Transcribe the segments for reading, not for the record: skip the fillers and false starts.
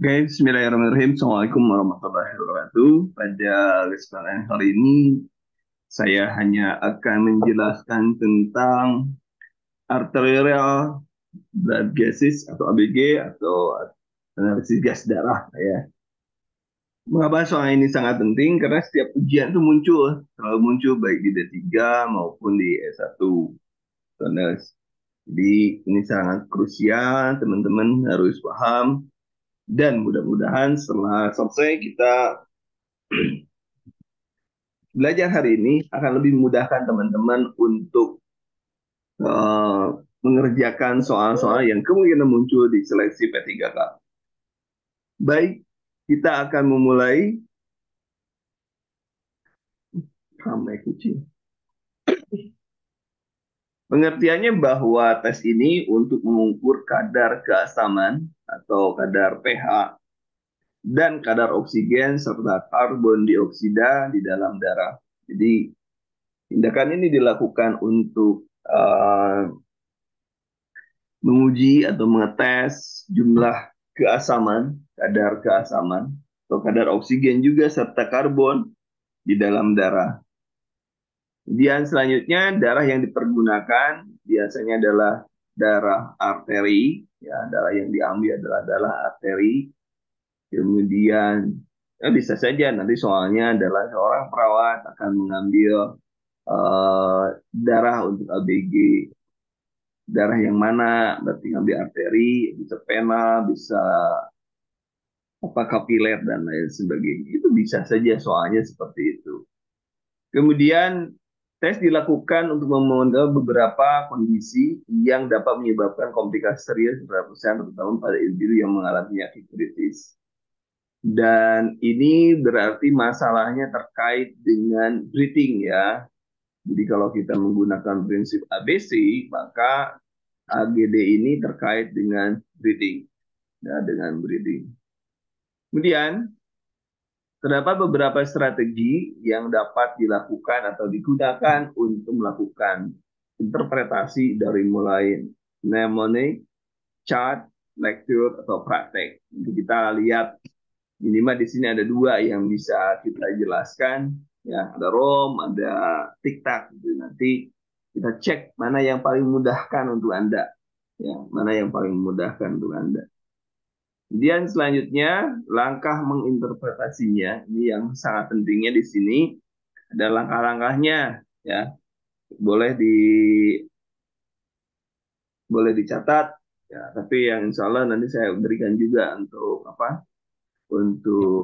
Guys, Bismillahirrahmanirrahim. Assalamualaikum warahmatullahi wabarakatuh. Pada kesempatan hari ini, saya hanya akan menjelaskan tentang arterial blood gases atau ABG atau analisis gas darah. Mengapa soal ini sangat penting? Karena setiap ujian itu selalu muncul baik di D3 maupun di S1. Jadi ini sangat krusial, teman-teman harus paham. Dan mudah-mudahan setelah selesai kita belajar hari ini akan lebih memudahkan teman-teman untuk eh, mengerjakan soal-soal yang kemungkinan muncul di seleksi P3K. Baik, kita akan memulai. Ramai kucing. Pengertiannya bahwa tes ini untuk mengukur kadar keasaman atau kadar pH dan kadar oksigen serta karbon dioksida di dalam darah. Jadi tindakan ini dilakukan untuk menguji atau mengetes jumlah kadar keasaman, atau kadar oksigen juga serta karbon di dalam darah. Kemudian selanjutnya darah yang dipergunakan biasanya adalah darah arteri, ya darah yang diambil adalah darah arteri. Kemudian bisa saja nanti soalnya adalah seorang perawat akan mengambil darah untuk ABG. Darah yang mana? Berarti ngambil arteri, bisa vena, bisa kapiler dan lain sebagainya. Itu bisa saja soalnya seperti itu. Kemudian tes dilakukan untuk memonitor beberapa kondisi yang dapat menyebabkan komplikasi serius berapa terutama pada individu yang mengalami penyakit kritis. Dan ini berarti masalahnya terkait dengan breathing ya. Jadi kalau kita menggunakan prinsip ABC, maka AGD ini terkait dengan breathing. Ya, dengan breathing. Kemudian, terdapat beberapa strategi yang dapat dilakukan atau digunakan untuk melakukan interpretasi dari mulai mnemonic, chart, lecture, atau praktek. Jadi kita lihat minimal di sini ada dua yang bisa kita jelaskan. Ya, ada ROM, ada TikTok. Gitu. Nanti kita cek mana yang paling memudahkan untuk Anda. Ya, mana yang paling memudahkan untuk Anda. Kemudian selanjutnya langkah menginterpretasinya ini yang sangat pentingnya di sini ada langkah-langkahnya ya boleh dicatat ya tapi yang insya Allah nanti saya berikan juga untuk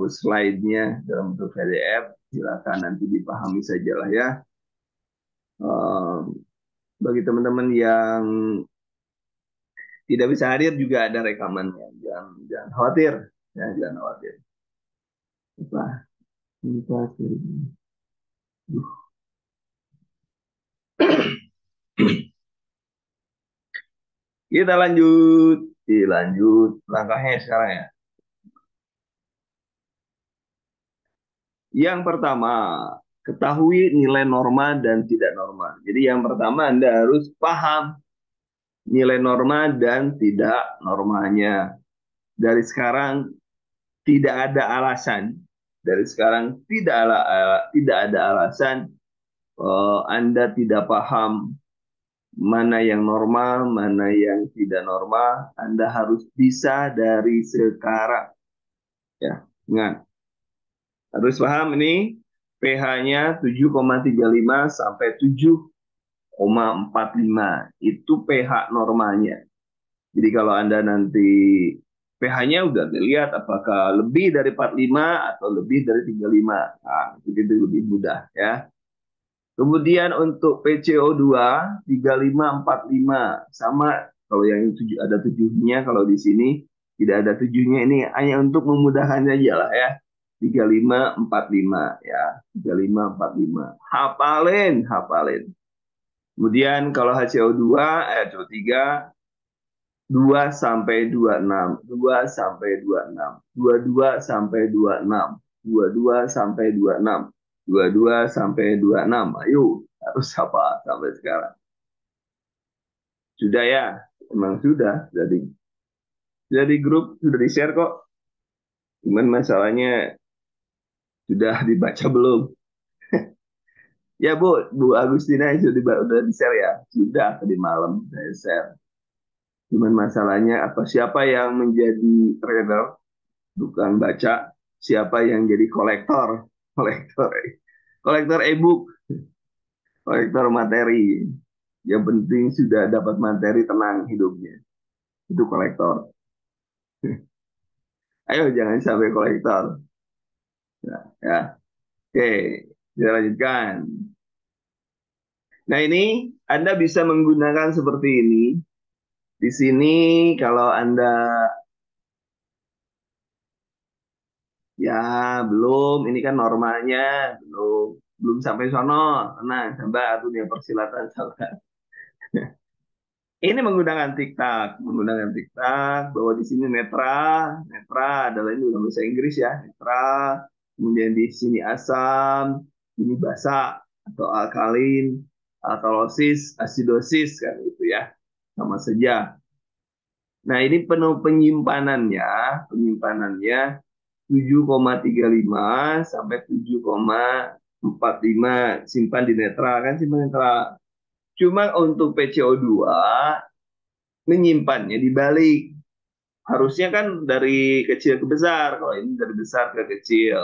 slide-nya dalam bentuk PDF silakan nanti dipahami saja lah ya. Bagi teman-teman yang tidak bisa hadir juga ada rekamannya jangan khawatir ya jangan khawatir. Apa? Kita lanjut. Dilanjut langkahnya sekarang ya. Yang pertama, ketahui nilai norma dan tidak norma. Jadi yang pertama Anda harus paham nilai norma dan tidak normanya. Dari sekarang tidak ada alasan. Dari sekarang tidak ada alasan Anda tidak paham mana yang normal, mana yang tidak normal. Anda harus bisa dari sekarang. Ya, ingat. Harus paham ini pH-nya 7,35 sampai 7,45. Itu pH normalnya. Jadi kalau Anda nanti pH-nya udah dilihat apakah lebih dari 45 atau lebih dari 35. Nah, itu lebih mudah ya. Kemudian untuk PCO2 3545 sama kalau yang ada 7-nya kalau di sini tidak ada 7-nya ini hanya untuk memudahkan saja lah ya. 3545 ya. 3545. Hafalin, hafalin. Kemudian kalau HCO2 CO3 2 sampai 26, 2 sampai 26, 22 sampai 26, 22 sampai 26, 22 sampai 26. Ayo, harus apa sampai sekarang? Sudah ya? Emang sudah. Jadi grup sudah di-share kok. Cuman masalahnya sudah dibaca belum? Ya Bu Agustina udah di-share ya? Sudah tadi malam saya share. Cuman masalahnya apa siapa yang menjadi trader, bukan baca, siapa yang jadi kolektor, kolektor, kolektor e-book, kolektor materi. Yang penting sudah dapat materi tenang hidupnya. Itu kolektor. Ayo jangan sampai kolektor. Ya, ya. Oke, kita lanjutkan. Nah ini Anda bisa menggunakan seperti ini. Di sini kalau Anda ya belum, ini kan normalnya belum belum sampai sono. Tenang, sabar dunia persilatan sabar. Ini menggunakan TikTok bahwa di sini netra adalah ini dalam bahasa Inggris ya, netra. Kemudian di sini asam, ini basa atau alkalin, alkalosis, asidosis kan gitu ya, sama saja. Nah ini penuh penyimpanannya 7,35 sampai 7,45 simpan di netra kan simpan netra. Cuma untuk PCO2 menyimpannya dibalik. Harusnya kan dari kecil ke besar, kalau ini dari besar ke kecil.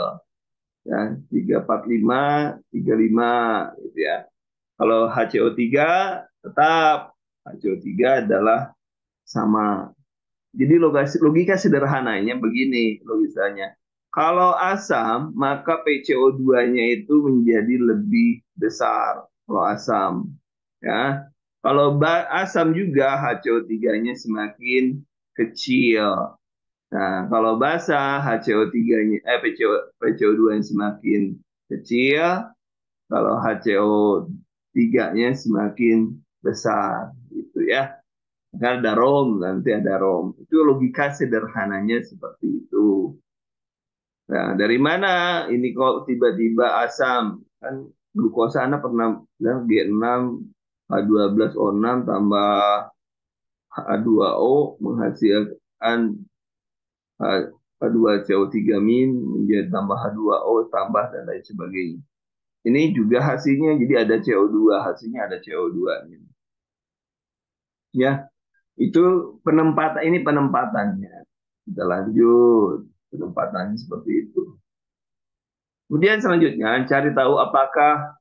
Ya, 345, 35 gitu ya. Kalau HCO3 tetap HCO3 adalah sama. Jadi logika sederhananya begini logisanya. Kalau asam, maka PCO2-nya itu menjadi lebih besar. Kalau asam, ya. Kalau asam juga HCO3-nya semakin kecil. Nah, kalau basa HCO3-nya PCO2-nya semakin kecil, kalau HCO3-nya semakin besar gitu ya. Kan ada ROM, nanti ada ROM. Itu logika sederhananya seperti itu. Nah, dari mana ini kok tiba-tiba asam? Kan glukosa Anda pernah bilang G6, H12O6 tambah H2O menghasilkan H2CO3 min menjadi tambah H2O tambah dan lain sebagainya. Ini juga hasilnya jadi ada CO2, hasilnya ada CO2. Ya, itu penempatannya. Kita lanjut penempatannya seperti itu. Kemudian selanjutnya cari tahu apakah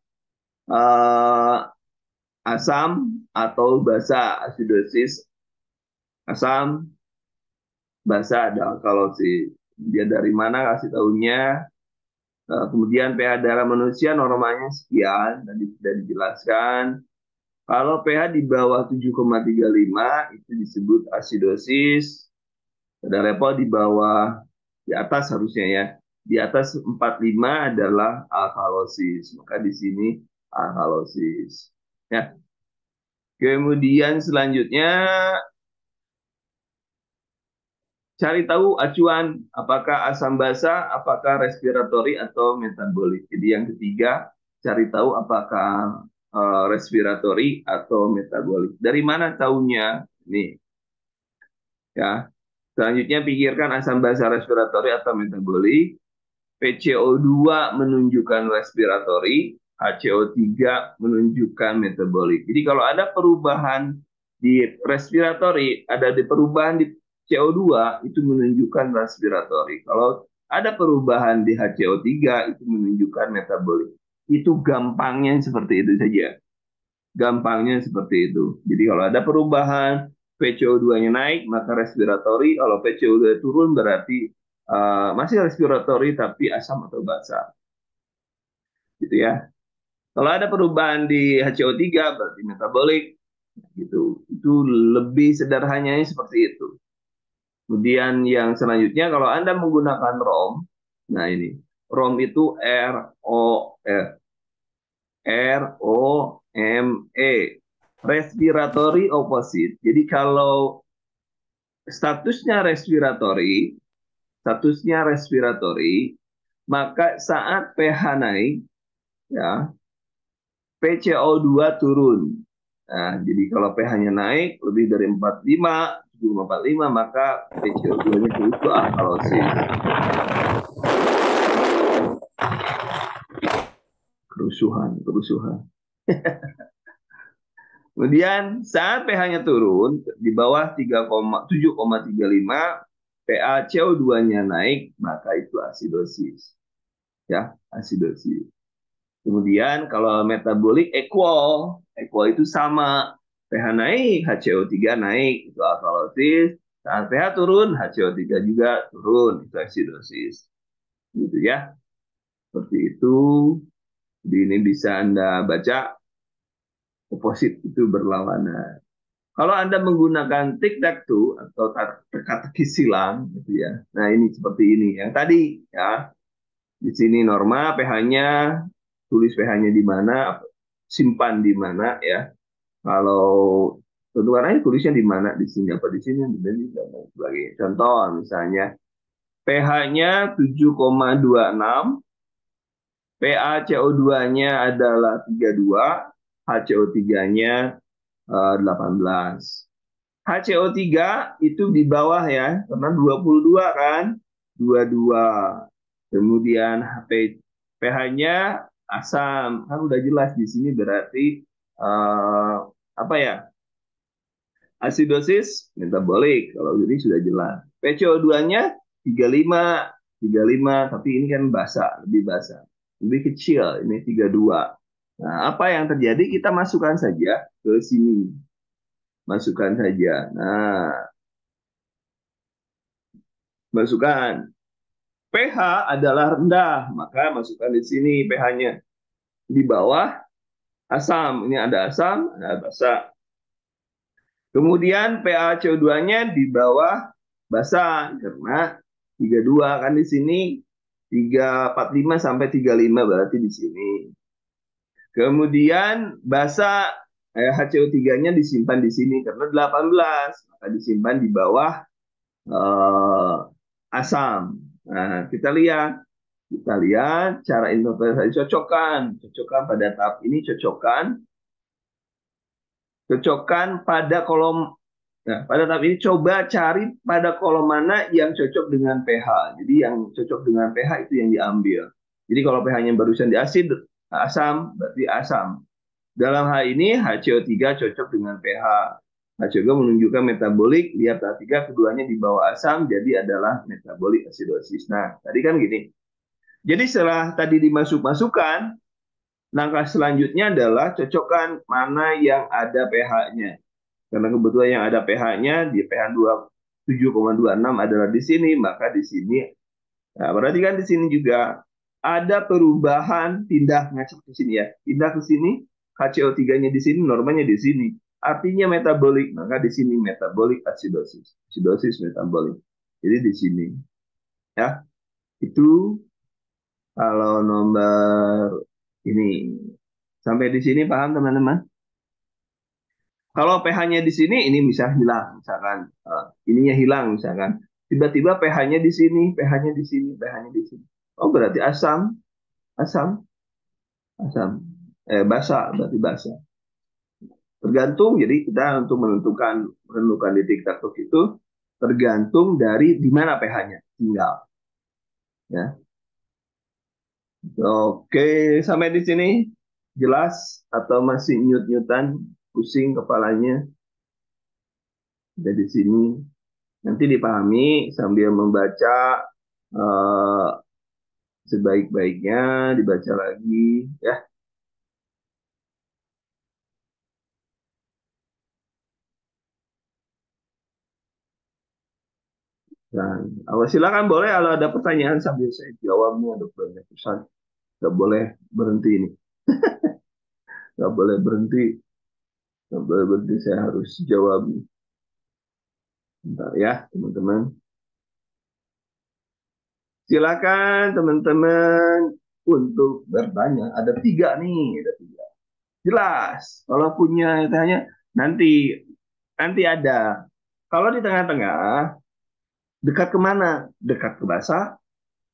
eh, asam atau basa asidosis. Asam, basa ada alkalosis. Dia dari mana kasih tahunya. Kemudian pH darah manusia normalnya sekian, tadi sudah dijelaskan. Kalau pH di bawah 7,35 itu disebut asidosis. Pada level di bawah, di atas harusnya ya. Di atas 45 adalah alkalosis. Maka di sini alkalosis. Ya. Kemudian selanjutnya cari tahu acuan apakah asam basa, apakah respiratori atau metabolik. Jadi yang ketiga cari tahu apakah respiratori atau metabolik. Dari mana tahunya? Nih, ya. Selanjutnya pikirkan asam basa respiratori atau metabolik. PCO2 menunjukkan respiratori, HCO3 menunjukkan metabolik. Jadi kalau ada perubahan di respiratori, ada di perubahan di CO2 itu menunjukkan respiratori. Kalau ada perubahan di HCO3 itu menunjukkan metabolik. Itu gampangnya seperti itu saja. Gampangnya seperti itu. Jadi kalau ada perubahan PCO2-nya naik, maka respiratori. Kalau PCO2 turun berarti masih respiratori tapi asam atau basa. Gitu ya. Kalau ada perubahan di HCO3 berarti metabolik. Gitu. Itu lebih sederhananya seperti itu. Kemudian yang selanjutnya kalau Anda menggunakan ROM, nah ini ROM itu ROME, respiratory opposite. Jadi kalau statusnya respiratori, maka saat pH naik, ya PCO2 turun. Nah, jadi kalau pH-nya naik lebih dari 45, 7,45, maka PCO2-nya turun ke alkalosis. kerusuhan. Kemudian saat pH-nya turun di bawah 7,35, pH CO2-nya naik, maka itu asidosis. Ya, asidosis. Kemudian kalau metabolik equal itu sama. pH naik, HCO3 naik, itu alkalosis. Saat pH turun, HCO3 juga turun, itu acidosis. Gitu ya. Seperti itu. Jadi ini bisa Anda baca, oposit itu berlawanan. Kalau Anda menggunakan tic-tac-toe atau teka-teki silang, gitu ya. Nah ini seperti ini. Yang tadi ya, di sini norma pH-nya, tulis pH-nya di mana, simpan di mana ya. Kalau tentukan tulisnya di mana, di sini apa di sini, di sini dan lain sebagainya. Contoh misalnya pH-nya 7,26, pH CO2-nya adalah 32, HCO3-nya 18. HCO3 itu di bawah ya, karena 22 kan, 22. Kemudian pH-nya asam, kan udah jelas di sini berarti apa ya? Asidosis metabolik, kalau ini sudah jelas. PCO2-nya 35, 35, tapi ini kan lebih basah. Lebih kecil, ini 32. Nah, apa yang terjadi? Kita masukkan saja ke sini. Masukkan saja. Nah, masukkan. pH adalah rendah, maka masukkan di sini pH-nya. Di bawah asam, ini ada asam, ada basah. Kemudian pH CO2-nya di bawah basah karena 32 kan di sini 345 sampai 35 berarti di sini. Kemudian basah HCO3-nya disimpan di sini karena 18 maka disimpan di bawah asam. Nah, kita lihat cara interpretasi cocokkan pada tahap ini cocokkan pada kolom. Nah, pada tahap ini coba cari pada kolom mana yang cocok dengan pH. Jadi yang cocok dengan pH itu yang diambil. Jadi kalau pH-nya barusan di asam, berarti asam. Dalam hal ini HCO3 cocok dengan pH. HCO3 menunjukkan metabolik, lihat tahap 3 keduanya di bawah asam, jadi adalah metabolik asidosis. Nah, tadi kan gini. Jadi setelah tadi dimasukkan, langkah selanjutnya adalah cocokkan mana yang ada pH-nya. Karena kebetulan yang ada pH-nya di pH 7,26 adalah di sini, maka di sini. Nah, berarti kan di sini juga ada perubahan pindah ngacak ke sini ya. Pindah ke sini, HCO3-nya di sini, normanya di sini. Artinya metabolik, maka di sini metabolik asidosis. Asidosis metabolik. Jadi di sini. Ya, itu kalau nomor ini. Sampai di sini paham teman-teman? Kalau pH-nya di sini, ini bisa hilang, misalkan ininya hilang, misalkan tiba-tiba pH-nya di sini, pH-nya di sini, pH-nya di sini. Oh berarti asam, asam, asam, basah, berarti basah. Tergantung, jadi kita untuk menentukan di TikTok itu tergantung dari di mana pH-nya tinggal. Ya. Oke, sampai di sini jelas atau masih nyut-nyutan, pusing kepalanya? Dari sini. Nanti dipahami sambil membaca eh, sebaik-baiknya, dibaca lagi ya. Dan silakan boleh kalau ada pertanyaan sambil saya jawabnya, ada banyak pesan. Nggak boleh berhenti ini, nggak boleh berhenti, nggak boleh berhenti. Saya harus jawab. Bentar ya teman-teman. Silakan teman-teman untuk bertanya. Ada tiga nih, ada tiga. Jelas. Kalau punya tanya nanti nanti ada. Kalau di tengah-tengah dekat kemana? Dekat ke basah,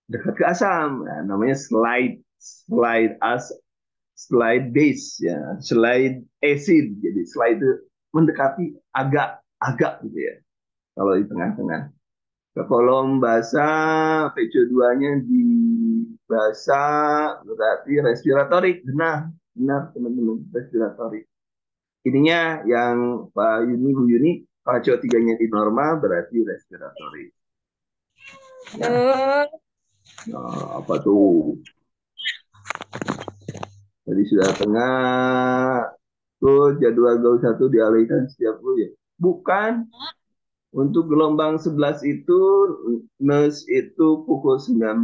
dekat ke asam. Nah, namanya slide base ya, slide acid. Jadi slide itu mendekati agak gitu ya. Kalau di tengah-tengah. Ke kolom basah, PCO2-nya di Basa berarti respiratorik. Benar teman-teman, respiratorik. Ininya yang Pak Yuni, Bu Yuni, kalau CO3-nya di normal berarti respiratorik. Ya. Nah, apa tuh? Jadi sudah tengah tuh jadwal gaul 1 dialihkan setiap ya. Bukan. Untuk gelombang 11 itu NES itu pukul 19.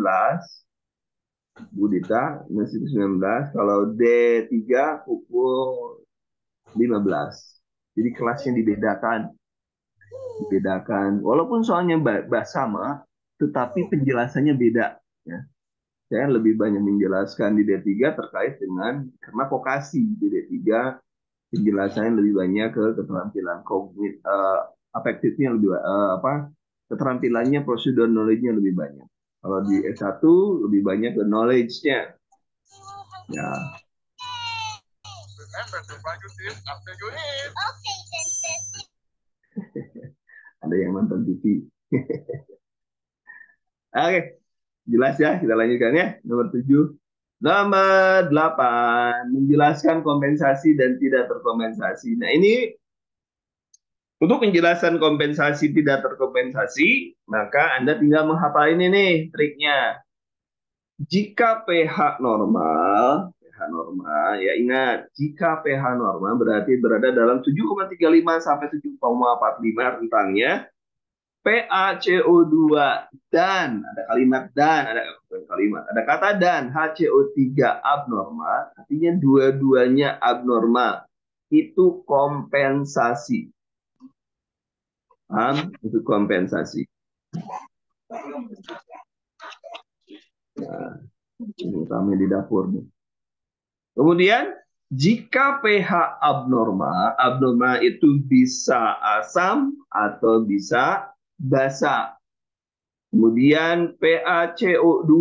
Bu Dita, NES itu 19. Kalau D3 pukul 15. Jadi kelasnya dibedakan. Walaupun soalnya sama, tetapi penjelasannya beda. Ya. Saya lebih banyak menjelaskan di D3 terkait dengan karena vokasi di D3 penjelasannya lebih banyak ke keterampilan kognitif, afektifnya lebih apa? Keterampilannya, prosedur knowledge-nya lebih banyak. Kalau di S1 lebih banyak ke knowledge-nya. Ya. Ada yang nonton TV. Oke, jelas ya, kita lanjutkan ya. Nomor 7. Nomor 8, menjelaskan kompensasi dan tidak terkompensasi. Nah, ini untuk penjelasan kompensasi tidak terkompensasi, maka Anda tinggal menghafal ini nih triknya. Jika pH normal, ya ingat, jika pH normal berarti berada dalam 7,35 sampai 7,45 rentangnya, PaCO2 dan ada kalimat dan ada kata dan HCO3 abnormal, artinya dua-duanya abnormal. Itu kompensasi. Paham? Itu kompensasi. Nah, ini kami di dapur nih. Kemudian jika pH abnormal itu bisa asam atau bisa basa. Kemudian PaCO2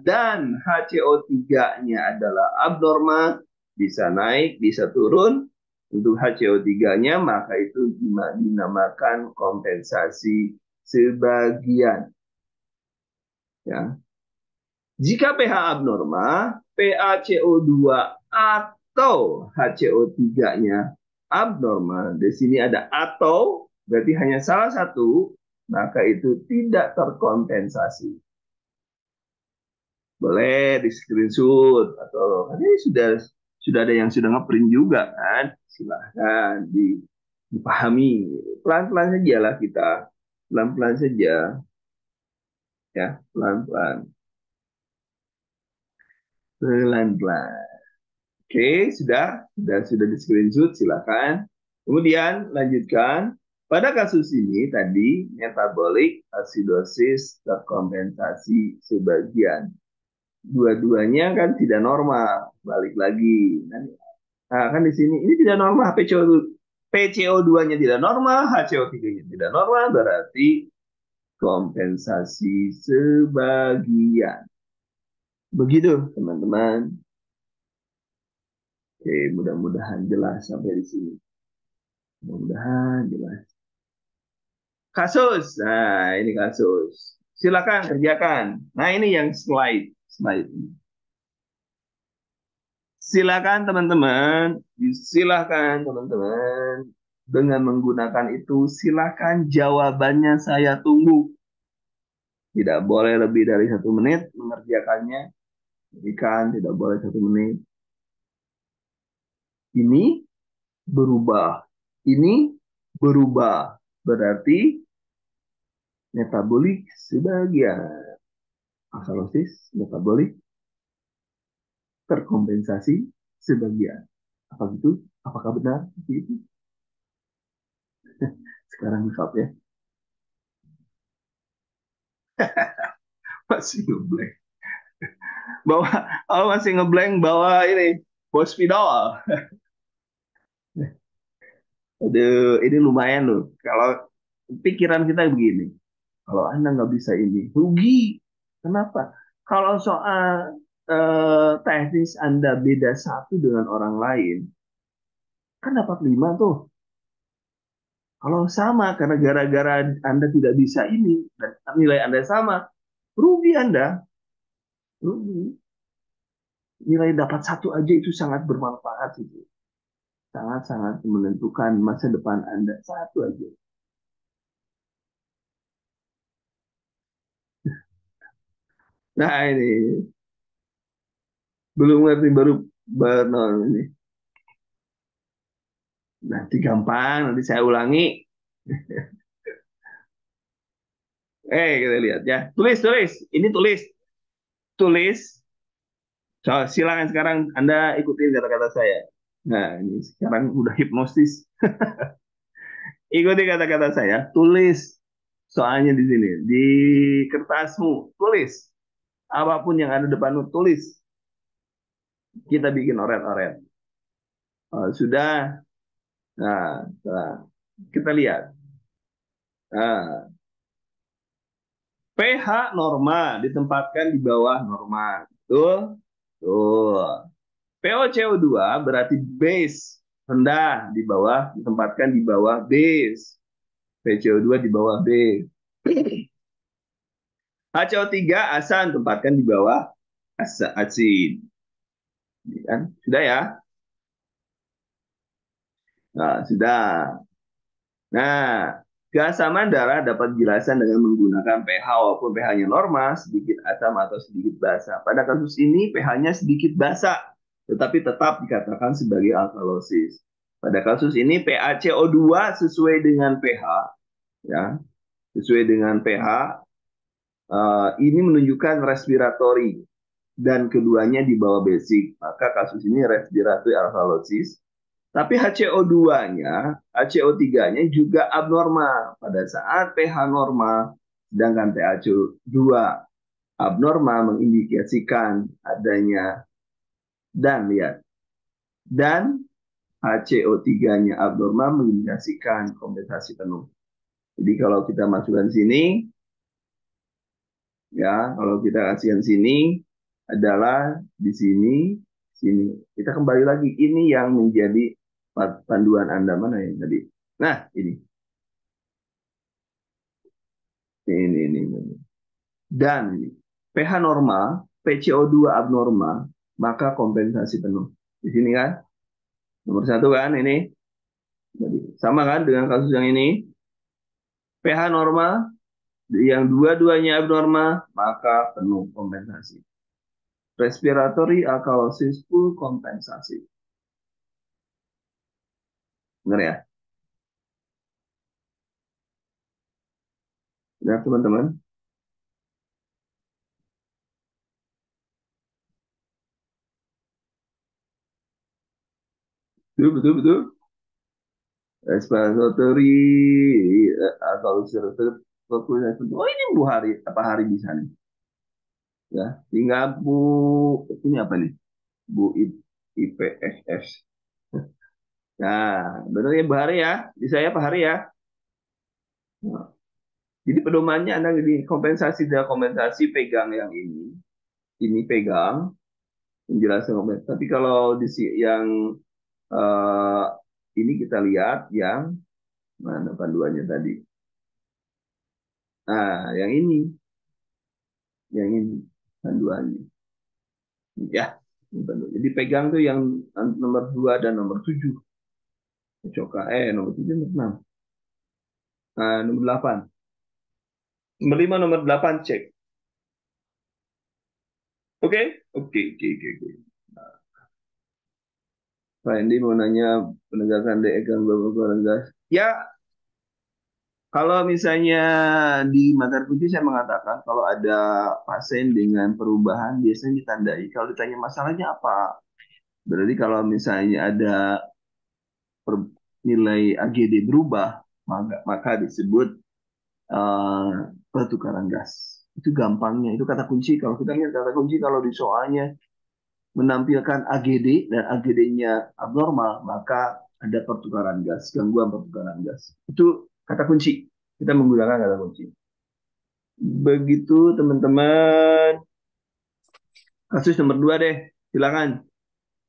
dan HCO3-nya adalah abnormal, bisa naik, bisa turun. Untuk HCO3-nya maka itu dinamakan kompensasi sebagian. Ya. Jika pH abnormal, PaCO2 atau HCO3-nya abnormal, di sini ada atau, berarti hanya salah satu, maka itu tidak terkompensasi. Boleh di screenshot atau ini sudah ada yang sudah ngeprint juga kan, silahkan dipahami. Pelan-pelan saja lah kita, pelan-pelan saja, ya pelan-pelan, pelan-pelan. Oke, sudah di screenshot, silakan. Kemudian lanjutkan. Pada kasus ini tadi metabolic acidosis terkompensasi sebagian. Dua-duanya kan tidak normal. Balik lagi. Nah, kan di sini ini tidak normal PCO2-nya tidak normal, HCO3-nya tidak normal, berarti kompensasi sebagian. Begitu, teman-teman. Oke, mudah-mudahan jelas sampai di sini. Mudah-mudahan jelas. Kasus. Nah, ini kasus. Silakan kerjakan. Nah, ini yang slide. Silakan teman-teman. Silakan teman-teman. Dengan menggunakan itu, silakan jawabannya saya tunggu. Tidak boleh lebih dari 1 menit mengerjakannya. Berikan, tidak boleh 1 menit. Ini berubah. Ini berubah. Berarti metabolik sebagian. Acidosis metabolik terkompensasi sebagian. Apa gitu? Apakah benar seperti itu? Sekarang jawab ya. Masih ngeblank. Masih ngeblank bawa ini hospital. Aduh, ini lumayan loh. Kalau pikiran kita begini, kalau Anda nggak bisa ini, rugi. Kenapa? Kalau soal teknis Anda beda satu dengan orang lain, kan dapat 5 tuh. Kalau sama, karena gara-gara Anda tidak bisa ini, dan nilai Anda sama, rugi Anda. Nilai dapat satu aja itu sangat bermanfaat itu. Sangat-sangat menentukan masa depan Anda. Satu aja. Nah ini belum ngerti baru baru ini. Nanti gampang, nanti saya ulangi. Kita lihat ya. Tulis, tulis. Ini tulis. Tulis. So, silakan sekarang Anda ikutin kata-kata saya. Nah, ini sekarang udah hipnosis. Ikuti kata-kata saya. Tulis. Soalnya di sini. Di kertasmu. Tulis. Apapun yang ada depanmu, tulis. Kita bikin oret-oret. Sudah. Nah, kita lihat. Nah, pH norma ditempatkan di bawah norma. Betul? Tuh. PoCO2 berarti base rendah di bawah ditempatkan di bawah base. PCO2 di bawah base. HCO3 asa ditempatkan di bawah asa asid. Kan? Sudah ya? Nah, sudah. Nah, keasaman darah dapat dijelaskan dengan menggunakan pH walaupun pH-nya normal, sedikit asam atau sedikit basa. Pada kasus ini pH-nya sedikit basa, tetapi tetap dikatakan sebagai alkalosis. Pada kasus ini PaCO2 sesuai dengan pH, ya, sesuai dengan pH. Ini menunjukkan respiratory dan keduanya di bawah basic. Maka kasus ini respiratory alkalosis. Tapi HCO2-nya, HCO3-nya juga abnormal pada saat pH normal, sedangkan PaCO2 abnormal mengindikasikan adanya dan lihat dan HCO3-nya abnormal mengindikasikan kompensasi penuh. Jadi kalau kita masukkan sini, ya kalau kita kasihkan sini adalah di sini, sini. Kita kembali lagi ini yang menjadi panduan Anda mana yang tadi? Nah, ini. Dan ini, pH normal, PCO2 abnormal, maka kompensasi penuh. Di sini kan, nomor satu kan ini. Jadi, sama kan dengan kasus yang ini. pH normal, yang dua-duanya abnormal, maka penuh kompensasi. Respiratory alkalosis full kompensasi. Benar ya? Ya, teman-teman. Betul, betul, betul. Respiratory alkalosis. Oh, ini Bu Hari. Apa Hari bisa nih? Ya, tinggal Bu, ini apa nih? Bu IPSS. Nah, benar ya Bu Hari ya? Bisa ya Pak Hari ya? Nah, jadi pedomannya Anda di kompensasi dan kompensasi pegang yang ini pegang penjelasan kompensasi. Tapi kalau di yang eh, ini kita lihat yang mana panduannya tadi. Nah, yang ini panduannya. Ya, jadi pegang tuh yang nomor 2 dan nomor 7. Coba nomor 7 nomor 6. Nomor 8. Nomor 5 nomor 8 cek. Oke? Oke. Pak Endi mau nanya penegakan DE gangguan gas. Ya, kalau misalnya di materi kunci saya mengatakan kalau ada pasien dengan perubahan biasanya ditandai. Kalau ditanya masalahnya apa? Berarti kalau misalnya ada nilai AGD berubah, maka disebut eh, pertukaran gas. Itu gampangnya, itu kata kunci. Kalau kita lihat kata kunci kalau di soalnya menampilkan AGD dan AGD-nya abnormal, maka ada pertukaran gas, gangguan pertukaran gas. Itu kata kunci. Kita menggunakan kata kunci. Begitu teman-teman. Kasus nomor 2 deh. Silakan.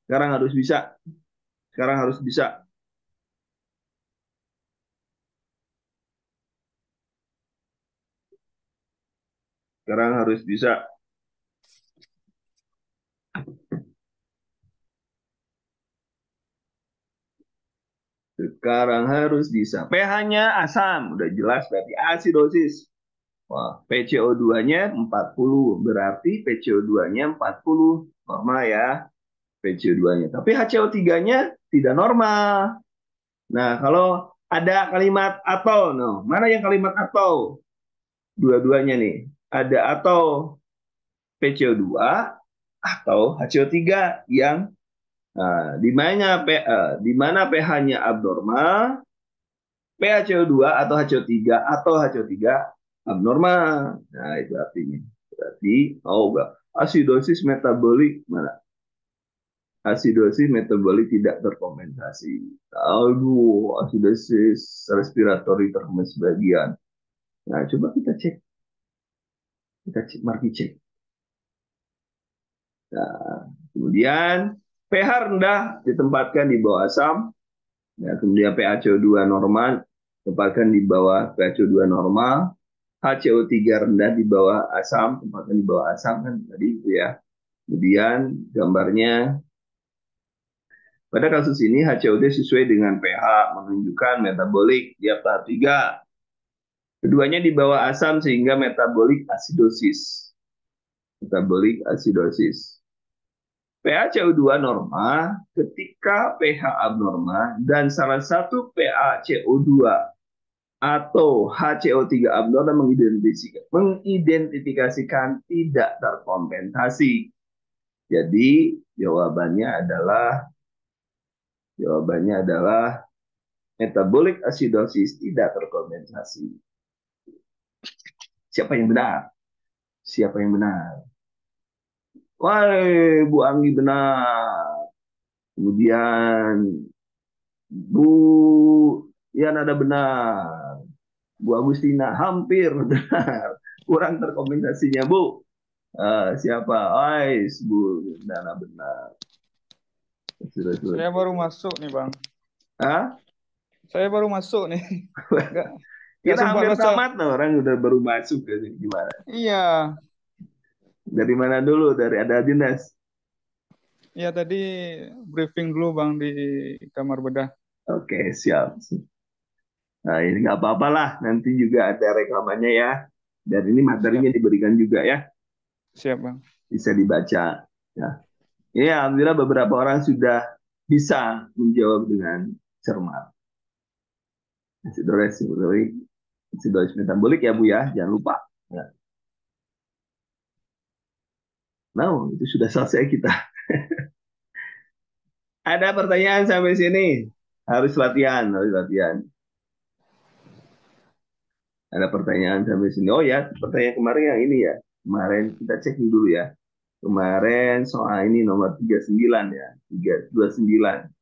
Sekarang harus bisa. Sekarang harus bisa. Sekarang harus bisa. Sekarang harus bisa. pH-nya asam, udah jelas berarti asidosis. Wah, PCO2-nya 40, berarti PCO2-nya 40. Normal ya, PCO2-nya. Tapi HCO3-nya tidak normal. Nah, kalau ada kalimat atau, no. Mana yang kalimat atau? Dua-duanya nih. Ada atau PCO2 atau HCO3 yang di mana pH-nya abnormal, PaCO2 atau HCO3 abnormal. Nah, itu artinya. Berarti, oh enggak, asidosis metabolik mana? Asidosis metabolik tidak terkompensasi. Aduh, asidosis respiratori terkompensasi sebagian. Nah, coba kita cek, mari cek. Nah, kemudian pH rendah ditempatkan di bawah asam. Ya, kemudian PaCO2 normal tempatkan di bawah PaCO2 normal. HCO3 rendah di bawah asam, tempatkan di bawah asam kan tadi itu ya. Kemudian gambarnya pada kasus ini HCO3 sesuai dengan pH menunjukkan metabolik di tahap 3. Keduanya di bawah asam sehingga metabolik asidosis. Metabolik asidosis. PaCO2 normal ketika pH abnormal dan salah satu PaCO2 atau HCO3 abnormal mengidentifikasikan tidak terkompensasi. Jadi jawabannya adalah metabolic acidosis tidak terkompensasi. Siapa yang benar? Siapa yang benar? Wah, Bu Anggi benar. Kemudian Bu Yan ada benar. Bu Agustina hampir benar. Kurang terkompensasinya, Bu. Siapa? Ais, Bu Nana benar. Saya baru masuk nih, Bang. Hah? Saya baru masuk nih. Nggak, nggak Kita sempat hampir baca. tamat loh, orang udah baru masuk ke sini. Gimana? Iya. Dari mana dulu? Dari ada dinas. Iya, tadi briefing dulu, Bang, di kamar bedah. Oke, siap. Nah, ini nggak apa-apa lah. Nanti juga ada rekamannya ya. Dan ini Siap, materinya diberikan juga ya. siap, Bang. Bisa dibaca. Ya. Ini alhamdulillah beberapa orang sudah bisa menjawab dengan cermat. Acidosis metabolik ya Bu ya, jangan lupa. Ya. Nah, itu sudah selesai kita. Ada pertanyaan sampai sini? Harus latihan, harus latihan. Ada pertanyaan sampai sini. Oh ya, pertanyaan kemarin yang ini ya. Kemarin kita cek dulu ya. Kemarin soal ini nomor 39 ya. 329.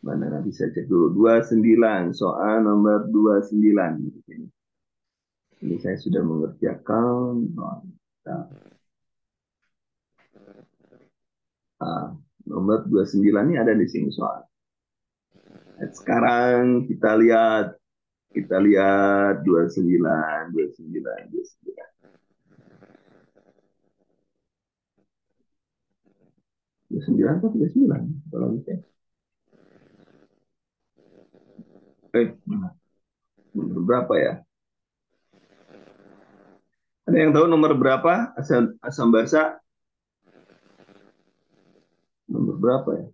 Mana nanti saya cek dulu. 29, soal nomor 29. Ini saya sudah mengerjakan. Nah, nomor 29 ini ada di sini soal. Sekarang kita lihat 29, 29, 29. 29 atau 39? Kalau bisa. Nomor berapa ya? Ada yang tahu nomor berapa? Asam basa nomor berapa ya?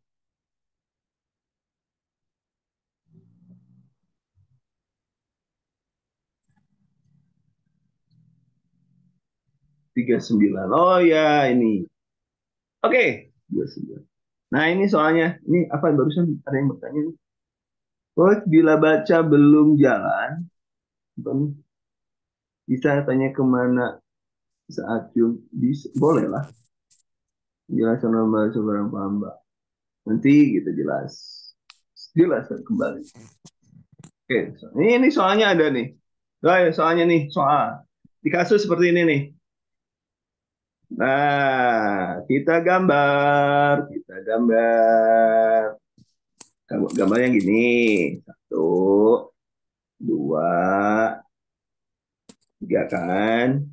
39. Oh ya, ini. Oke, 29. Nah, ini soalnya. Ini apa barusan ada yang bertanya nih. Coach, bila baca belum jalan, bisa tanya kemana saat bisa, boleh lah. Jelasan nomor sebarang paham, Mbak. Nanti kita jelaskan kembali. Oke, ini soalnya ada nih. Soalnya nih, soal. Di kasus seperti ini nih. Nah, kita gambar. Gambarnya gini. Satu, dua, tiga kan.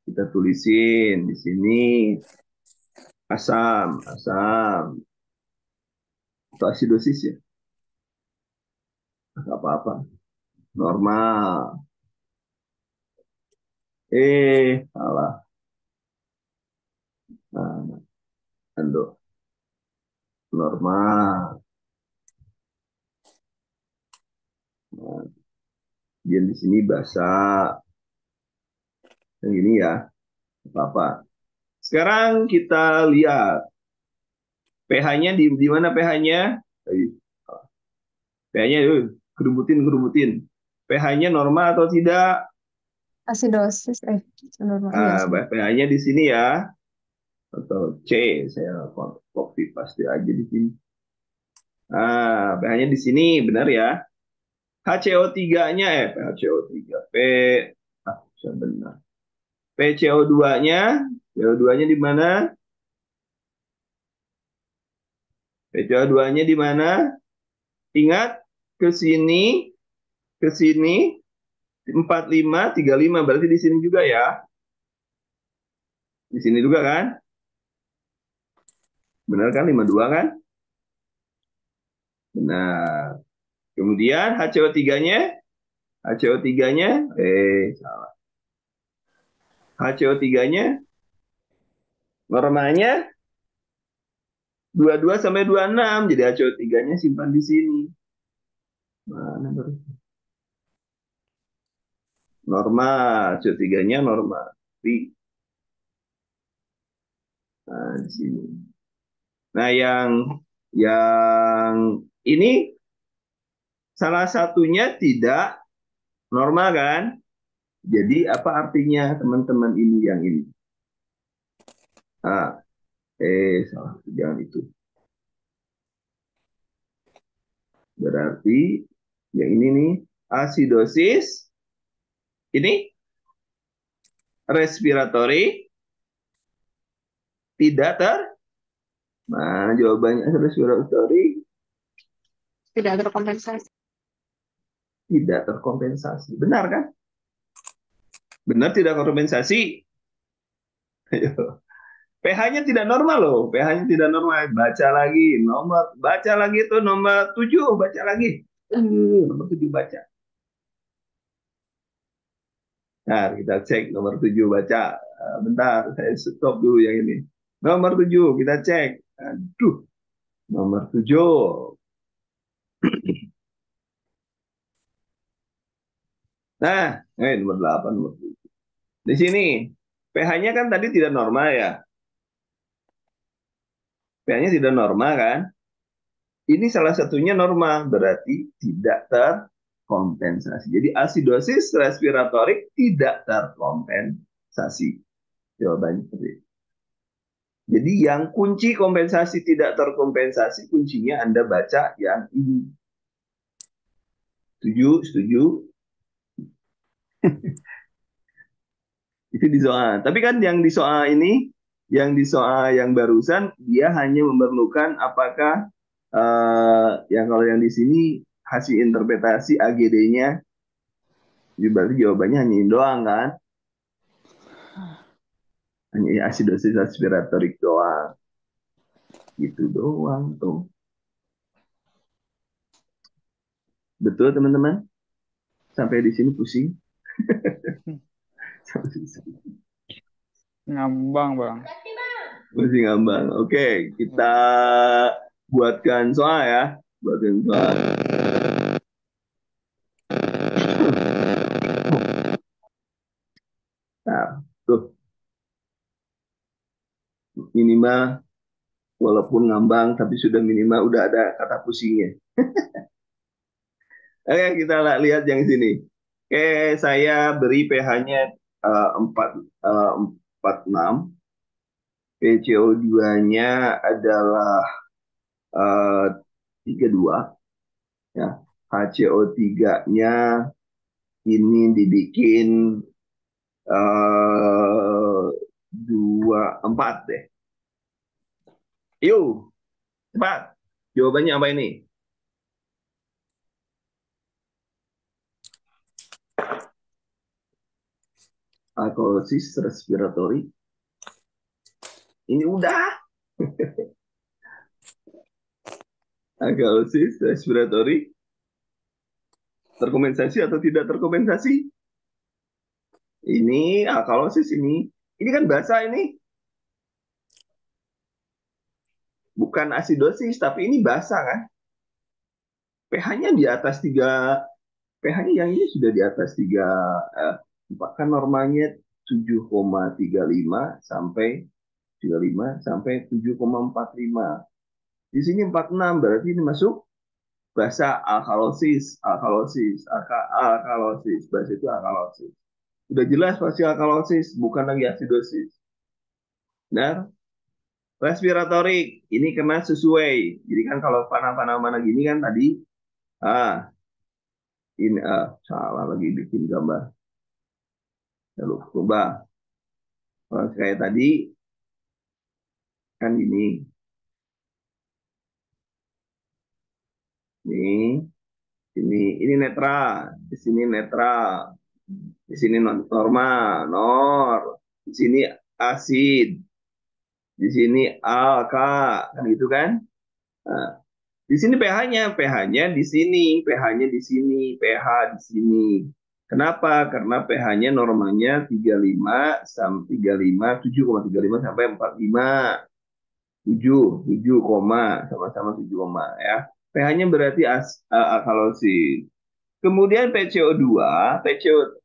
Kita tulisin di sini asam. Itu asidosis ya. Nggak apa-apa. Normal. Salah. Nah, aduh. Normal. Nah, dia di sini basah. Yang ini ya, apa-apa. Sekarang kita lihat pH-nya di mana pH-nya? pH-nya kerubutin. pH-nya normal atau tidak? Asidosis, normal. Iya, pH-nya di sini ya. Atau C, saya copy pasti aja di sini. pH-nya di sini, benar ya. HCO3-nya, HCO3, bisa benar. PCO2-nya, CO2-nya di mana? PCO2-nya di mana? Ingat, ke sini 45, 35, berarti di sini juga ya. Di sini juga kan? Benar kan, 52 kan? Benar. Kemudian HCO3-nya, HCO3-nya, salah. HCO3-nya, normalnya 22 sampai 26, jadi HCO3-nya simpan di sini. Mana baru? Normal, HCO3-nya normal. Nah, di sini. Nah, yang ini salah satunya tidak normal kan? Jadi apa artinya teman-teman ini yang ini? Ah, salah, jangan itu. Berarti yang ini nih, asidosis ini respiratory tidak nah jawabannya respiratory tidak terkompensasi. Tidak terkompensasi. Benar kan? Benar tidak terkompensasi. pH-nya tidak normal loh. pH-nya tidak normal. Baca lagi. Baca lagi itu nomor 7. Baca lagi. Nomor 7 baca. Nah, kita cek nomor 7 baca. Bentar, saya stop dulu yang ini. Nomor 7 kita cek. Aduh, nomor 7. Nah, nomor 8, nomor 7. Di sini, pH-nya kan tadi tidak normal ya. pH-nya tidak normal kan? Ini salah satunya normal, berarti tidak terkompensasi. Jadi asidosis respiratorik tidak terkompensasi. Jawabannya seperti itu. Jadi yang kunci kompensasi tidak terkompensasi, kuncinya Anda baca yang ini. Setuju? Setuju? Itu di soal. Tapi kan yang di soal ini, yang di soal yang barusan, dia hanya memerlukan apakah yang kalau yang di sini hasil interpretasi AGD-nya, berarti jawabannya hanya ini doang kan? Hanya asidosis respiratorik doang. Gitu doang tuh. Betul teman-teman? Sampai di sini pusing? Ngambang, Bang. Pusing ngambang. Oke, kita buatkan soal ya. Buatkan soal. Nah, tuh. Minimal walaupun ngambang tapi sudah minimal udah ada kata pusingnya. Oke, kita lihat yang sini. Oke, saya beri pH-nya 46. PCO2-nya adalah 32. Ya. HCO3-nya ini dibikin 24 deh. Yuk, cepat. Jawabannya apa ini? Alkalosis respiratory. Ini udah. Alkalosis respiratory. Terkompensasi atau tidak terkompensasi? Ini alkalosis ini. Ini kan basa ini. Bukan asidosis, tapi ini basa kan? pH-nya di atas 3, pH-nya yang ini sudah di atas 3, bahkan normanya 7,35 sampai 35 sampai 7,45. Di sini 46, berarti ini masuk basa alkalosis, alkalosis, basa itu alkalosis. Udah jelas pasti alkalosis, bukan lagi asidosis. Nah, respiratorik, ini kena sesuai. Jadi kan kalau panah-panah mana gini kan tadi, ini salah lagi bikin gambar. Lalu coba, kalau kayak tadi kan ini, ini netral, di sini netral, di sini normal, di sini asid, di sini alka, kan gitu kan? Nah, di sini pH-nya di sini, pH-nya di sini, pH di sini. Kenapa? Karena pH-nya normalnya 35 sampai 35, 7,35 sampai 45. 7 sama-sama 7, ya. pH-nya berarti alkalosis. Kemudian PCO2,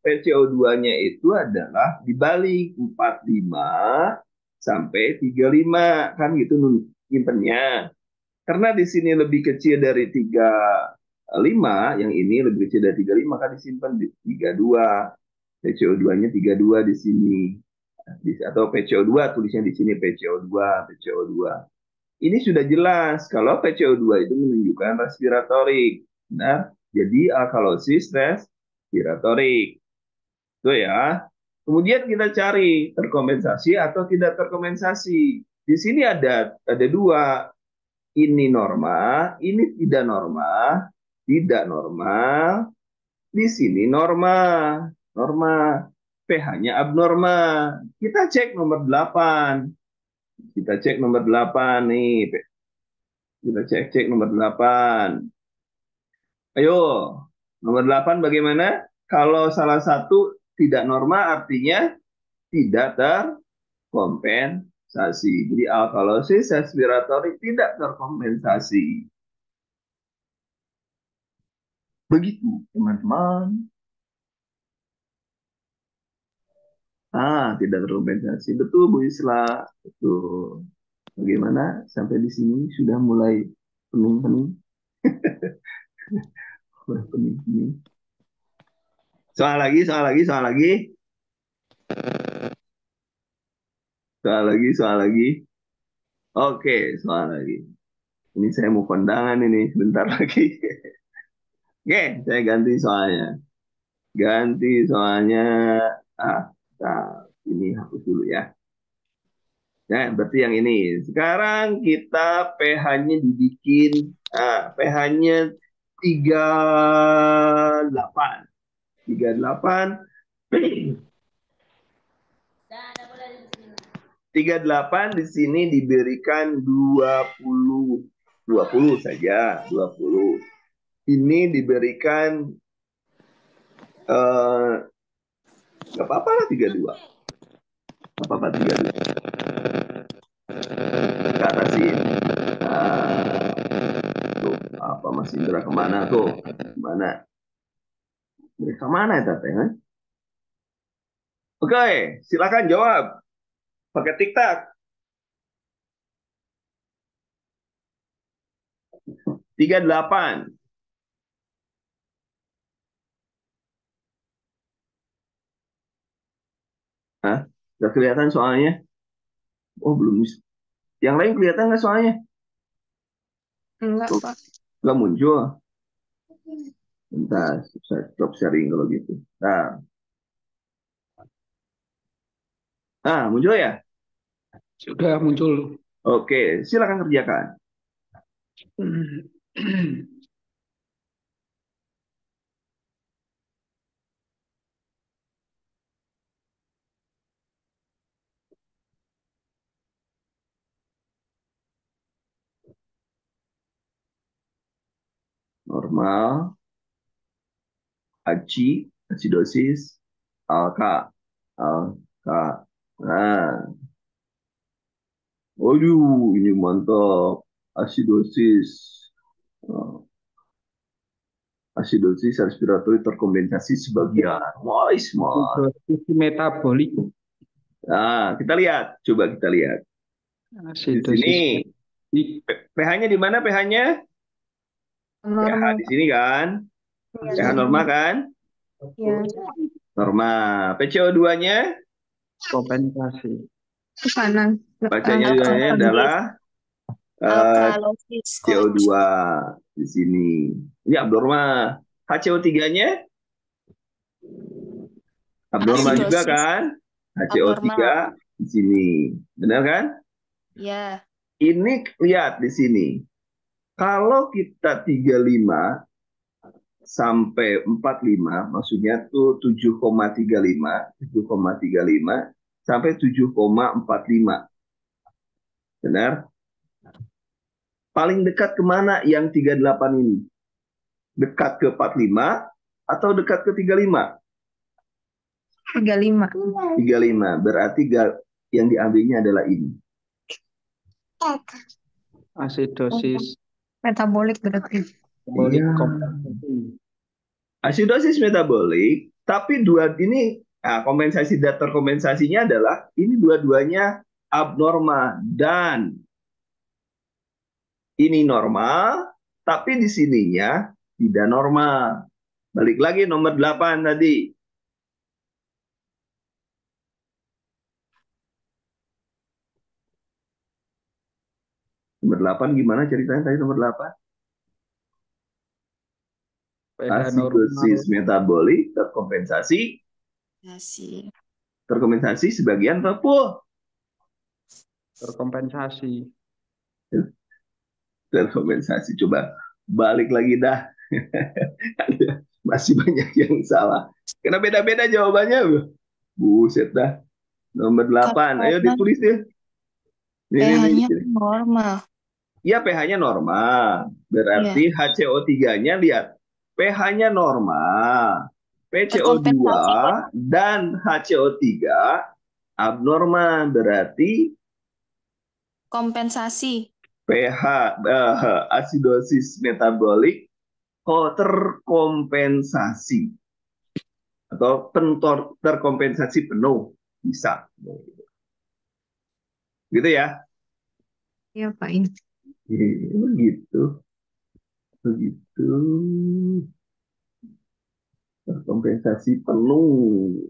PCO2-nya itu adalah dibalik 45 sampai 35, kan gitu nyimpennya. Karena di sini lebih kecil dari 35, yang ini lebih kecil dari 35, kan disimpan di 32. PCO2-nya 32 di sini. Atau PCO2 tulisnya di sini PCO2, PCO2. Ini sudah jelas kalau PCO2 itu menunjukkan respiratorik. Nah, jadi alkalosis respiratorik. Itu ya. Kemudian kita cari terkompensasi atau tidak terkompensasi. Di sini ada dua. Ini normal, ini tidak normal, tidak normal. Di sini normal, normal. pH-nya abnormal. Kita cek nomor 8. Kita cek nomor 8 nih. Kita cek nomor 8. Ayo, nomor 8 bagaimana? Kalau salah satu tidak normal artinya tidak terkompensasi. Jadi alkalosis respiratorik tidak terkompensasi. Begitu, teman-teman. Tidak terkompensasi. Betul, Bu Isla. Betul. Bagaimana? Sampai di sini sudah mulai pening-pening. Pening-pening. Soal lagi. Soal lagi. Oke, soal lagi. Ini saya mau kondangan ini sebentar lagi. Oke, saya ganti soalnya. Ini hapus dulu ya. Nah, berarti yang ini. Sekarang kita pH-nya dibikin, pH-nya 38. 38. 38 di sini diberikan 20 saja, 20. Ini diberikan nggak apa-apa lah 32. Nggak apa-apa 32. Ke atasin. Tuh, apa Mas Indra kemana tuh? Kemana? Mereka mana ya Tete? Oke, silakan jawab. Pakai tiktak. 38. Hah? Udah kelihatan soalnya? Oh, belum. Yang lain kelihatan nggak soalnya? Enggak, Pak. Nggak muncul. Bentar, saya stop sharing kalau gitu. Muncul ya? Sudah muncul. Oke, silakan kerjakan. Normal. ACI, asidosis, alka, alka. Nah, waduh, ini mantap. Asidosis, eh, asidosis respiratori terkompensasi sebagian. Wah, smart. Acidosis metabolik. Nah, kita lihat, coba kita lihat. Di sini, Acidosis metabolik. pH-nya di mana pH-nya? pH Normal, di sini kan? Pak. pH normal kan? Ya, Normal. PCO2-nya? Kompensasi. ke kanan. Bacanya adalah Alkalosis, CO2 di sini. Ini abnormal. HCO3-nya abnormal juga Asidosis. kan? HCO3 di sini. Benar kan? Ya, Ini lihat di sini. Kalau kita 35 sampai 45, maksudnya tuh 7,35 sampai 7,45. Benar? Paling dekat kemana yang 38 ini? Dekat ke 45 atau dekat ke 35? 35. 35. Berarti yang diambilnya adalah ini. Asidosis Metabolik berarti. metabolik Iya. kompensasi. Asidosis metabolik, tapi dua ini kompensasi dan terkompensasinya adalah ini dua-duanya abnormal dan ini normal, tapi di sininya tidak normal. Balik lagi nomor 8 tadi. Nomor 8 gimana ceritanya tadi nomor 8? pH Asidosis normal. metabolik terkompensasi sebagian pupuk. Terkompensasi. Terkompensasi. Coba balik lagi dah. Masih banyak yang salah. Karena beda-beda jawabannya. Buset dah. Nomor 8. Ayo ditulis deh. pH-nya normal. Ya, pH-nya normal. Berarti HCO3-nya lihat. pH-nya normal. PCO2 Terkompensasi. dan HCO3 abnormal. Berarti Kompensasi. pH asidosis metabolik terkompensasi atau terkompensasi penuh bisa. Gitu ya? Iya, Pak. Ini. Begitu. Begitu. Terkompensasi penuh.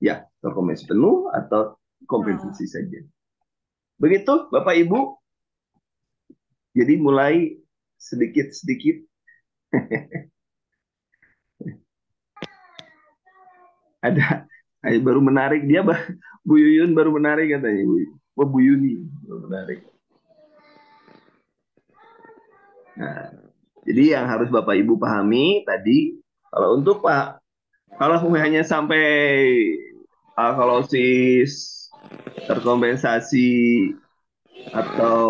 Ya, terkompensasi penuh atau kompensasi saja. Begitu, Bapak Ibu. Jadi mulai sedikit-sedikit. Ada baru menarik dia, Bu Yuyun baru menarik katanya, Bu Yuni baru menarik. Nah, jadi yang harus Bapak Ibu pahami tadi, kalau untuk kalau hanya sampai alkalosis terkompensasi atau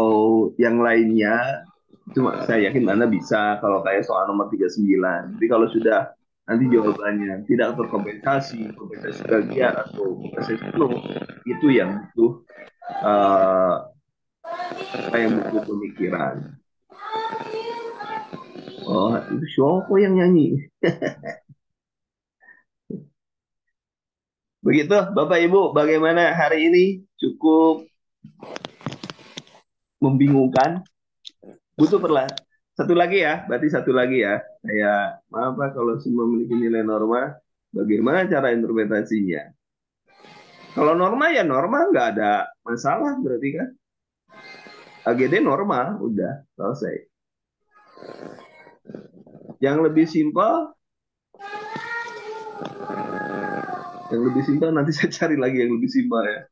yang lainnya, cuma saya yakin Anda bisa kalau kayak soal nomor 39. Tapi kalau sudah nanti jawabannya tidak terkompensasi, kompensasi bagian atau kompensasi penuh, itu yang butuh butuh pemikiran. Oh, itu siapa yang nyanyi? Begitu, Bapak Ibu, bagaimana hari ini? Cukup membingungkan? Butuh satu lagi ya, berarti satu lagi ya. Kayak, maaf Pak, kalau semua memiliki nilai norma, bagaimana cara interpretasinya? Kalau norma ya norma, nggak ada masalah berarti kan. AGD normal, udah selesai. Yang lebih simpel nanti saya cari lagi yang lebih simpel ya.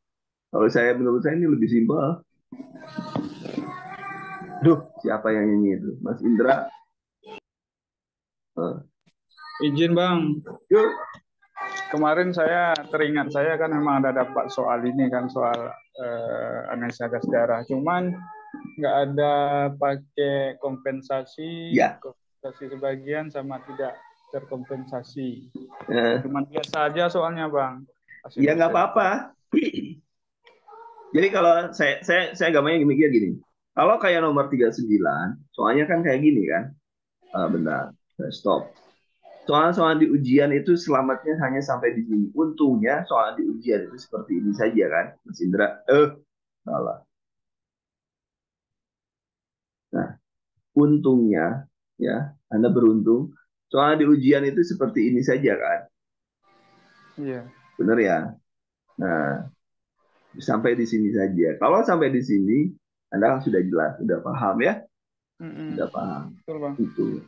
Kalau menurut saya ini lebih simpel. Duh, siapa yang nyanyi itu? Mas Indra? Izin Bang. Yuk. Kemarin saya teringat saya kan memang ada dapat soal ini kan, soal analisa gas darah. Cuman nggak ada pakai kompensasi, Ya. kompensasi sebagian sama tidak terkompensasi. Nah, Cuman biasa aja soalnya Bang. ya nggak Dosen. apa-apa. Jadi kalau saya gambarnya gini. Kalau kayak nomor 39, soalnya kan kayak gini kan. Benar, saya stop. Soal-soal di ujian itu selamatnya hanya sampai di sini. Untungnya soal di ujian itu seperti ini saja kan, Mas Indra. Salah. Nah, untungnya ya, Anda beruntung. Soal di ujian itu seperti ini saja kan. Iya. Benar ya? Nah, sampai di sini saja. Kalau sampai di sini, Anda sudah jelas, sudah paham ya? Sudah paham. Betul Bang. Itu.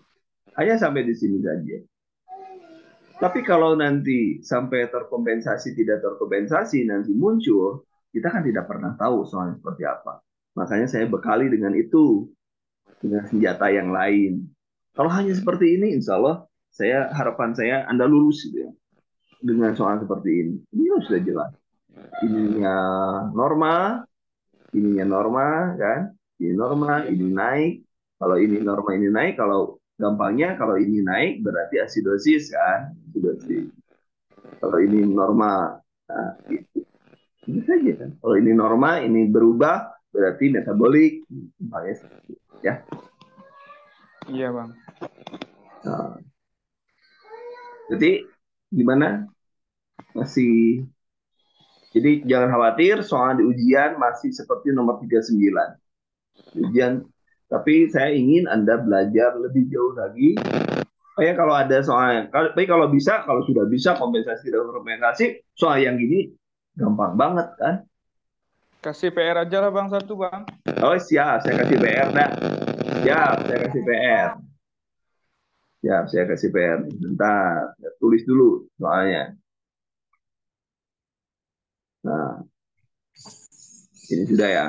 Hanya sampai di sini saja. Tapi kalau nanti sampai terkompensasi, tidak terkompensasi, nanti muncul, kita kan tidak pernah tahu soalnya seperti apa. Makanya saya bekali dengan itu, dengan senjata yang lain. Kalau hanya seperti ini, insya Allah, harapan saya Anda lulus gitu ya, dengan soal seperti ini. Ini sudah jelas. Ininya normal, kan? Ini normal, ini naik. Kalau ini normal, ini naik. Kalau gampangnya, kalau ini naik, berarti asidosis, kan? Asidosis. Kalau ini normal, nah, gitu. Ini saja kan. Kalau ini normal, ini berubah, berarti metabolik. Ya. Iya Bang. Nah, jadi gimana? Jadi jangan khawatir soal di ujian masih seperti nomor 39. Ujian, tapi saya ingin Anda belajar lebih jauh lagi. Kalau ada soal, tapi kalau sudah bisa kompensasi dan kompensasi, soal yang gini gampang banget kan? Kasih PR aja lah Bang satu Bang. Oh siap, saya kasih PR dah. Siap, saya kasih PR. Siap, saya kasih PR. Bentar, saya tulis dulu soalnya. Nah, ini sudah ya.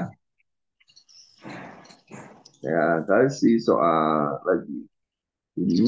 Saya kasih soal lagi. Ini.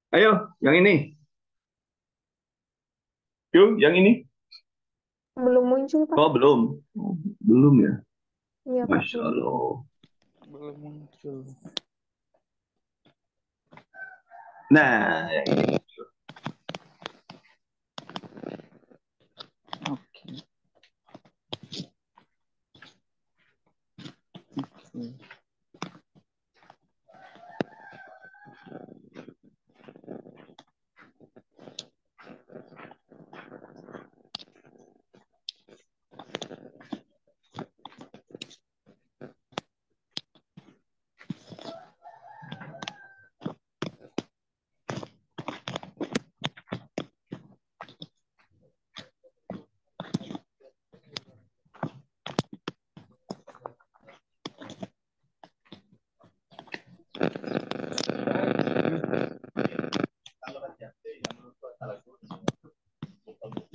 Ayo, yang ini. Yuk, yang ini. Belum muncul, Pak. Oh, belum. Belum ya. Iya, Pak. Masya Allah. Belum muncul. Nah, yang ini. Oke.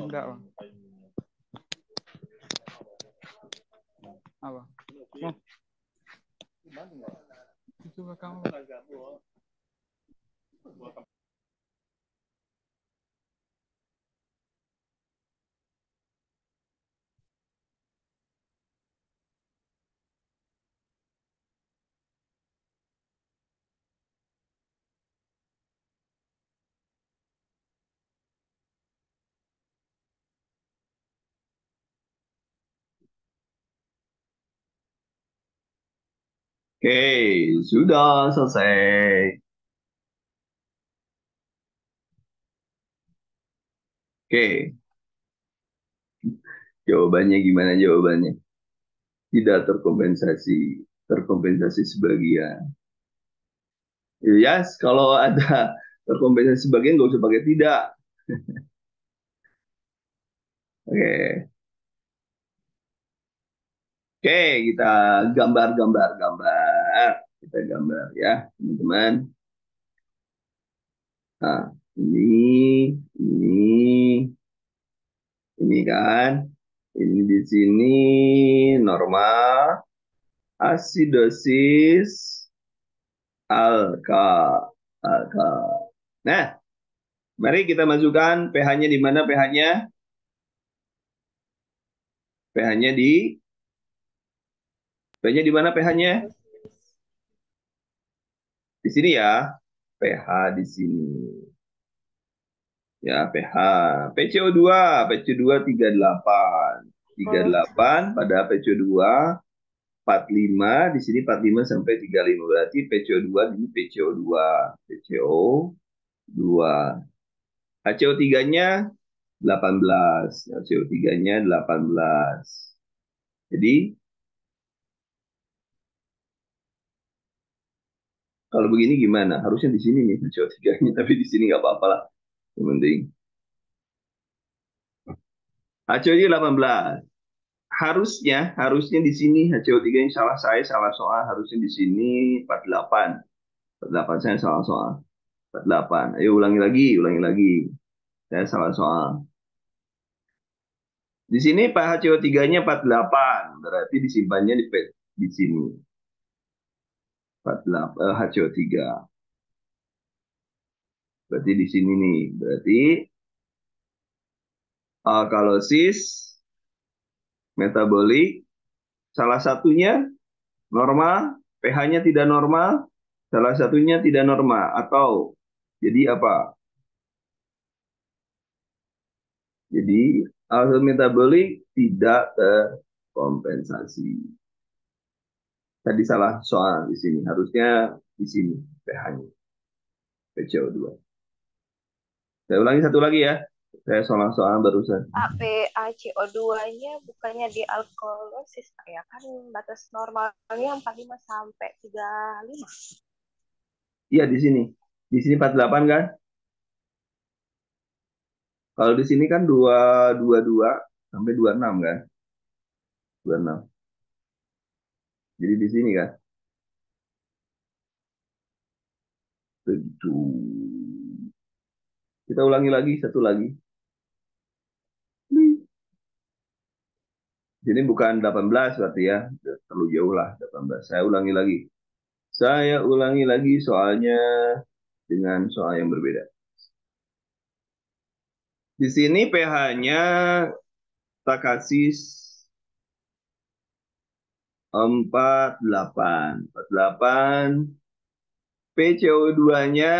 Enggak Bang. Apa? Oh. Itu kamu. Oke, sudah selesai. Oke, jawabannya gimana jawabannya? Tidak terkompensasi, terkompensasi sebagian. Yes, kalau ada terkompensasi sebagian nggak usah pakai tidak. Oke, oke, kita gambar. Kita gambar ya, teman-teman. Nah, ini, Ini kan, ini di sini normal, asidosis, alka, alka. Nah, mari kita masukkan pH-nya di mana pH-nya? pH-nya di mana pH-nya? Di sini ya, pH di sini. Ya, pH. PCO2, PCO2 38. 38 pada PCO2 45, di sini 45 sampai 35. Berarti PCO2 di PCO2. PCO2. HCO3-nya 18. HCO3-nya 18. Jadi, kalau begini gimana? Harusnya di sini nih HCO3-nya, tapi di sini nggak apa-apa lah. Yang penting. HCO-nya 18. Harusnya di sini HCO3 yang salah soal, harusnya di sini 48. 48 saya salah soal. 48. Ayo ulangi lagi. Saya salah soal. Di sini Pak HCO3-nya 48, berarti disimpannya di sini. 48 HCO3. Berarti di sini nih. Berarti alkalosis metabolik salah satunya normal, pH-nya tidak normal, salah satunya tidak normal, atau jadi apa? Jadi alkohol metabolik tidak terkompensasi. Tadi salah soal di sini, harusnya di sini pH-nya, PCO2. Saya ulangi satu lagi ya, saya salah soal barusan. PaCO2-nya bukannya di alkalosis ya kan batas normalnya 45 sampai 35. Iya di sini. Di sini 48 kan? Kalau di sini kan 222 sampai 26 kan? 26. Jadi di sini kan? Begitu. Kita ulangi lagi satu lagi. Ini bukan 18 berarti ya. Terlalu jauh lah 18. Saya ulangi lagi. Saya ulangi lagi soalnya dengan soal yang berbeda. Di sini pH-nya kita kasih 48. 48. PCO2-nya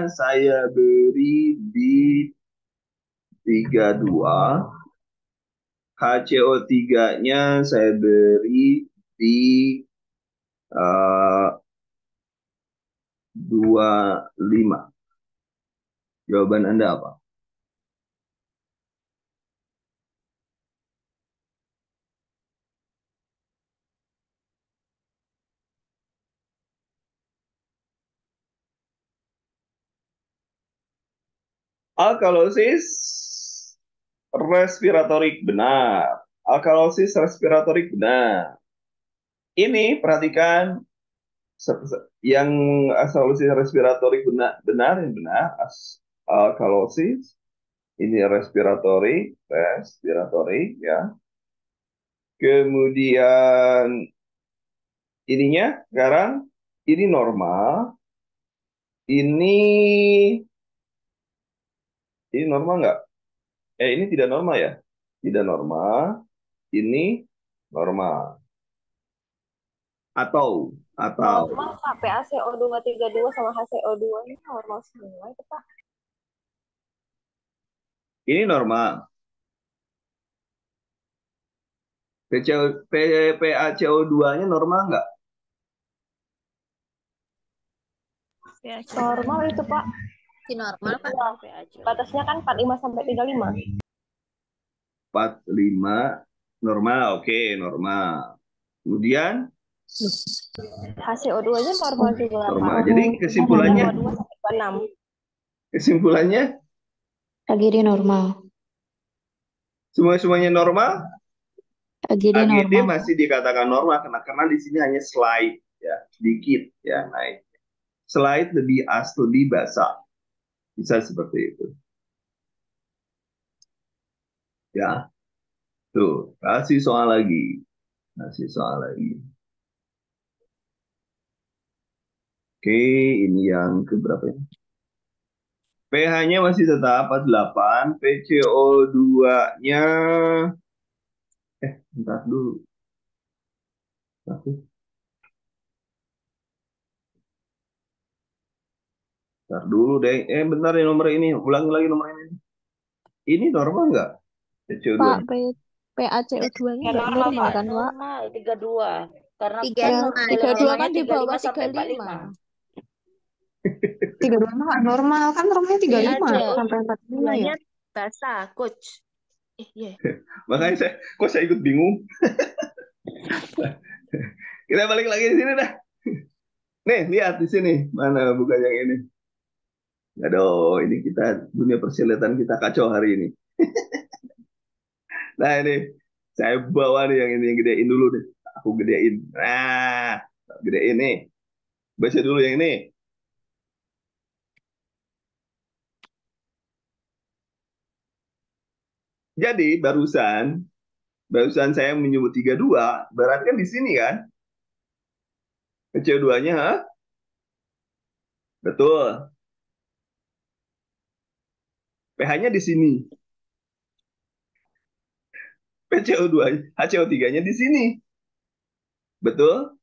saya beri di 32. HCO3-nya saya beri di 25. Jawaban Anda apa? Alkalosis respiratorik benar. Alkalosis respiratorik benar. Ini perhatikan yang alkalosis respiratorik benar yang benar. Alkalosis ini respiratorik ya. Kemudian ininya sekarang ini normal. Ini normal nggak? Ini tidak normal ya? Tidak normal. Ini normal. Atau Normal Pak, PaCO2 32 sama HCO2-nya normal semua itu Pak. ini normal. PaCO2-nya normal nggak? Normal itu Pak. Si normal Pak. Batasnya kan 45 sampai 35. 45 normal, oke, normal. Kemudian HCO2-nya normal juga normal. Pak. Jadi kesimpulannya 2 sampai 26. AGD normal. semuanya normal. AGD AGD normal. masih dikatakan normal karena di sini hanya slide ya, sedikit ya naik. Slide lebih basah. Bisa seperti itu. Ya, tuh, kasih soal lagi. Kasih soal lagi. Oke, ini yang keberapa ya? pH-nya masih tetap 48, PCO2-nya bentar dulu. Bentar dulu deh. Bentar ya nomor ini. Ulangi lagi nomor ini. Ini normal nggak? Pak, PCO2-nya. PaCO2-nya Ya nggak normal normal Pak, kan, Pak? normal 32. Karena Tiga kan lima. 32 kan di 35 bawah sampai 35. 45. 32 mah nggak normal kan, normalnya 35 sampai 45 ya. PaCO2-nya basah, coach. Iya. Makanya kok saya ikut bingung. Kita balik lagi di sini dah. Nih, lihat di sini. Mana bukan yang ini. Aduh, ini kita dunia persilatan kita kacau hari ini. Nah, ini saya bawa nih yang gedein dulu deh. Aku gedein. Nah, gedein nih. Baca dulu yang ini. Jadi barusan saya menyebut 32, berarti kan di sini kan? CO2-nya, ha? Betul. pH-nya di sini. PCO2, HCO3-nya di sini. Betul?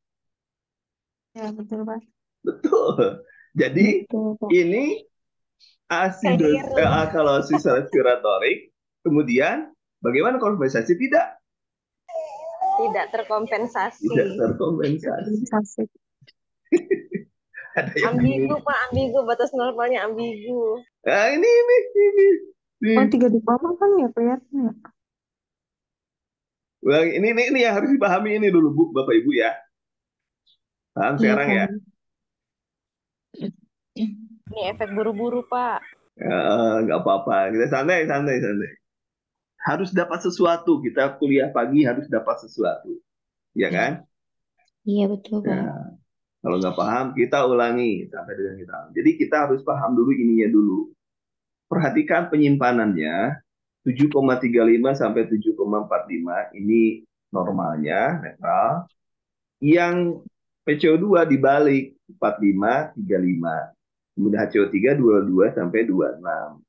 Ya, betul, Pak. Betul. Jadi Betul, Pak. ini alkalosis respiratorik. Kemudian bagaimana kompensasi? Tidak terkompensasi. Tidak terkompensasi. Ada yang Ambigu Pak, ambigu, batas normalnya ambigu. Nah, ini. Oh, 32 mah kan ya kelihatan ya. Wah, ini yang harus dipahami ini dulu, Bu, Bapak Ibu ya. Paham Iya, sekarang ya? Pak. Ini efek buru-buru Pak. Nggak apa-apa, kita santai. Harus dapat sesuatu, kita kuliah pagi harus dapat sesuatu, ya kan? Iya, betul, Pak. Ya, kalau nggak paham, kita ulangi sampai dengan kita. Jadi kita harus paham dulu ininya dulu. Perhatikan penyimpanannya, 7,35 sampai 7,45 ini normalnya, netral. Yang PCO2 dibalik, 45, 35. Kemudian HCO3, 22 sampai 26.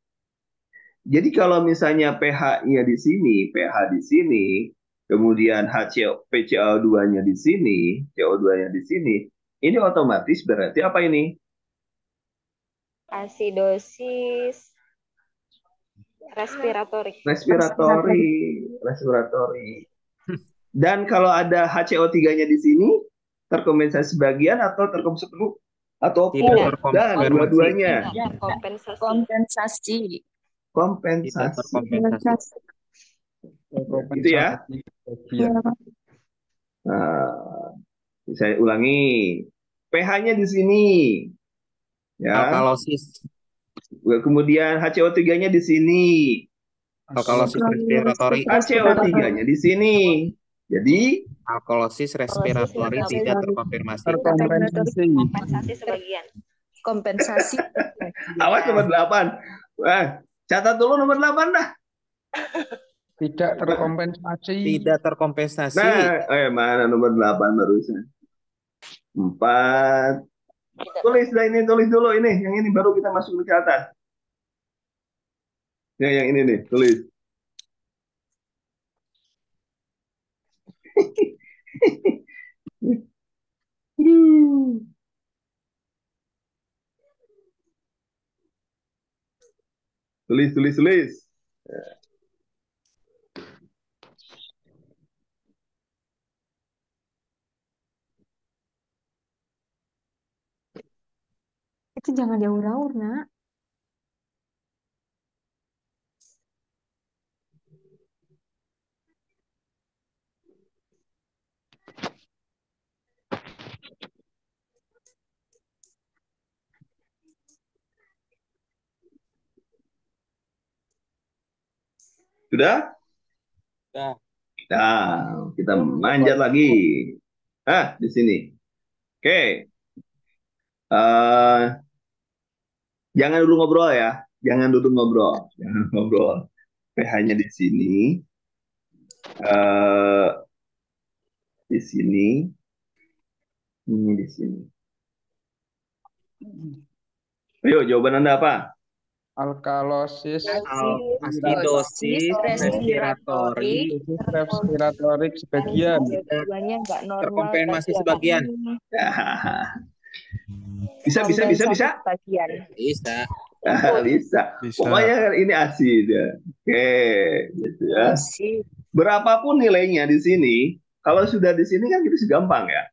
Jadi kalau misalnya pH-nya di sini, pH di sini, kemudian PCO2-nya di sini, CO2-nya di sini, ini otomatis berarti apa ini? Asidosis respiratorik. Respiratori. Dan kalau ada HCO3-nya di sini, terkompensasi sebagian atau terkompensasi penuh atau full, dan dua-duanya Tidak kompensasi. kompensasi. Gitu ya. Iya, Pak. Nah, saya ulangi. pH-nya di sini. Ya. Alkalosis. Kemudian HCO3-nya di sini. Alkalosis respiratori. HCO3-nya di sini. Jadi Alkalosis respiratori tidak terkonfirmasi. Kompensasi sebagian. Kompensasi. awas nomor 8. Wah, catat dulu nomor 8 dah. Tidak terkompensasi. Tidak terkompensasi. Nah, mana nomor 8 barusan? 4. Tulis dulu ini. Yang ini baru kita masuk ke atas. Yang ini nih, tulis. Tulis. Itu jangan diaur-aur, Nak. Sudah? Sudah. Nah, kita manjat lagi. Di sini. Oke. Jangan dulu ngobrol ya. Jangan. pH-nya di sini, eh, di sini, ini di sini. Ayo, jawaban Anda apa? Alkalosis Asidosis respiratori respiratorik sebagian. Dua-duanya nggak normal terkompensasi tadi ya, Kak. sebagian. Bisa. Kompensasi sebagian. Bisa. Bisa. Pokoknya ini asid ya. Oke, gitu ya. Sip. Berapapun nilainya di sini, kalau sudah di sini kan itu gampang ya.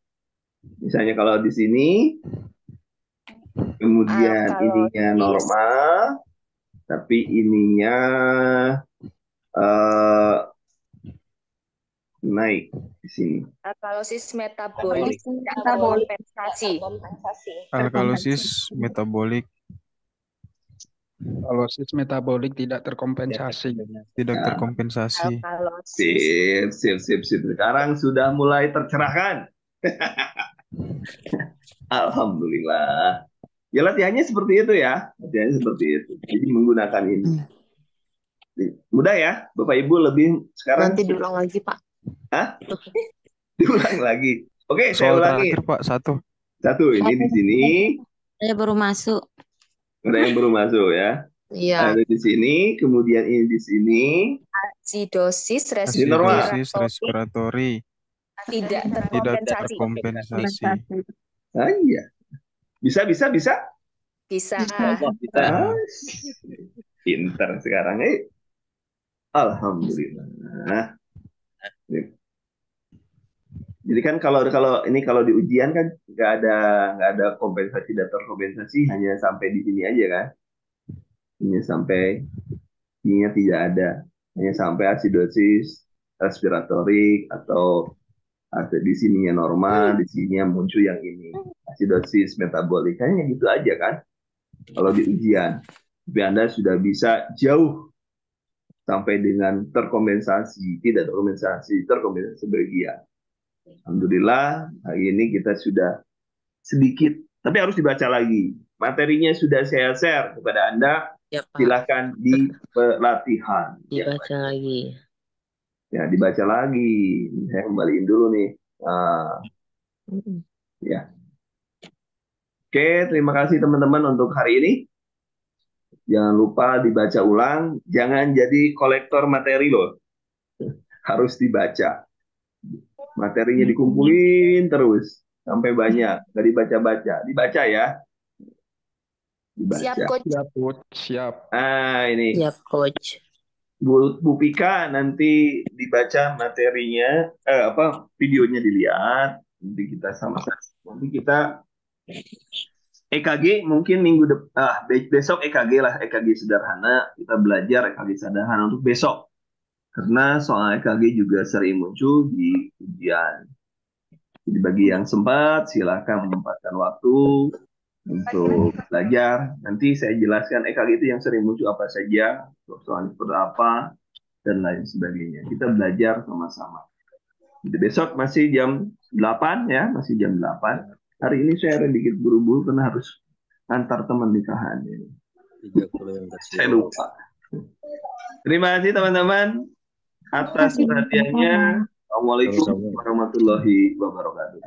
Misalnya kalau di sini, kemudian ininya normal, tapi ininya naik di sini. Alkalosis metabolik terkompensasi. Alkalosis metabolik Alkalosis metabolik tidak terkompensasi. tidak terkompensasi. Alkalosis Sip. Sekarang sudah mulai tercerahkan. Alhamdulillah. Ya latihannya seperti itu ya. Latihannya seperti itu. Jadi menggunakan ini. Mudah ya, Bapak Ibu lebih sekarang. Nanti diulang lagi, Pak. Hah? Diulang lagi. Oke, saya Soal ulangi. terakhir Pak, Satu, ini di sini. Saya baru masuk. Ada yang baru masuk ya. Iya. Ada di sini, kemudian ini di sini. asidosis asidosis respiratori tidak tidak terkompensasi. terkompensasi. Ah, iya. Bisa. Bisa. Ah, pinter sekarang. Alhamdulillah. Jadi kan kalau di ujian kan nggak ada kompensasi dan terkompensasi, hanya sampai di sini aja kan. Hanya sampai ininya tidak ada. Hanya sampai asidosis respiratorik atau di sininya normal, di sininya muncul yang ini. Asidosis metabolik. Hanya gitu aja kan. Kalau di ujian. Tapi Anda sudah bisa jauh sampai dengan terkompensasi, tidak terkompensasi sebagian. Alhamdulillah, hari ini kita sudah sedikit, tapi harus dibaca lagi. Materinya sudah saya share kepada Anda. Ya, Pak. Silakan di pelatihan. Dibaca lagi. Ya, dibaca lagi. Saya kembaliin dulu nih. Ya. Oke, terima kasih teman-teman untuk hari ini. Jangan lupa dibaca ulang. Jangan jadi kolektor materi loh. Harus dibaca. Materinya dikumpulin terus. Sampai banyak. Gak dibaca-baca. Dibaca ya. Dibaca. Siap, Coach. Siap. Ini. Siap, Coach. Bu Pika nanti dibaca materinya. Videonya dilihat. Nanti kita sama-sama. Nanti kita EKG mungkin besok EKG lah, EKG sederhana. Kita belajar EKG sederhana untuk besok. Karena soal EKG juga sering muncul di ujian. Jadi bagi yang sempat, silakan menyempatkan waktu untuk belajar. Nanti saya jelaskan EKG itu yang sering muncul apa saja, soalnya seperti apa, dan lain sebagainya. Kita belajar sama-sama. Jadi besok masih jam 8 ya, masih jam 8. Hari ini saya sedikit buru-buru karena harus antar teman nikahan. Saya lupa. Terima kasih teman-teman atas perhatiannya. Assalamualaikum warahmatullahi wabarakatuh.